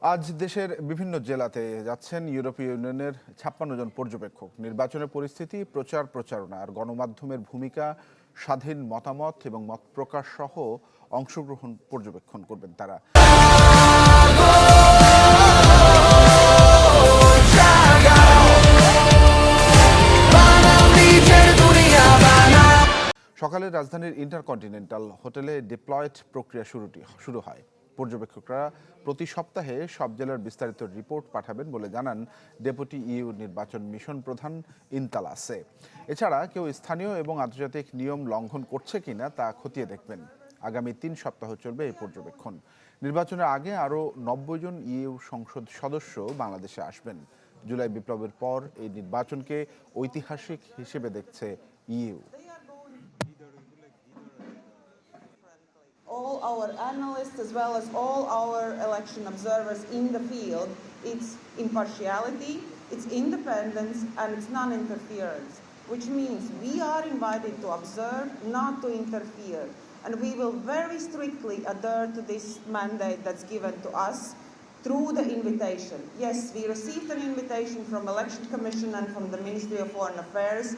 আজ দেশের বিভিন্ন জেলাতে যাচ্ছেন ইউরোপীয় ইউনিয়নের ৫৬ জন পর্যবেক্ষক। নির্বাচনের পরিস্থিতি, প্রচার প্রচারণা আর গণমাধ্যমের ভূমিকা, স্বাধীন মতামত এবং মত প্রকাশ সহ অংশগ্রহণ পর্যবেক্ষণ করবেন তারা। সকালে রাজধানীর ইন্টারকন্টিনেন্টাল হোটেলে ডিপ্লয়েড প্রক্রিয়া শুরু হয়। পর্যবেক্ষকরা প্রতি সপ্তাহে সব জেলার বিস্তারিত রিপোর্ট পাঠাবেন বলে জানান ডেপুটি ইইউ নির্বাচন মিশন প্রধান ইনতালাসে। এছাড়া কেউ স্থানীয় এবং আন্তর্জাতিক নিয়ম লঙ্ঘন করছে কিনা তা খতিয়ে দেখবেন। আগামী ৩ সপ্তাহ চলবে এই পর্যবেক্ষণ। নির্বাচনের আগে আরও ৯০ জন ইইউ সংসদ সদস্য বাংলাদেশে আসবেন। জুলাই বিপ্লবের পর এই নির্বাচনকে ঐতিহাসিক হিসেবে দেখছে EU. All our analysts as well as all our election observers in the field, it's impartiality, it's independence, and it's non-interference, which means we are invited to observe, not to interfere. And we will very strictly adhere to this mandate that's given to us through the invitation. Yes, we received an invitation from Election Commission and from the Ministry of Foreign Affairs.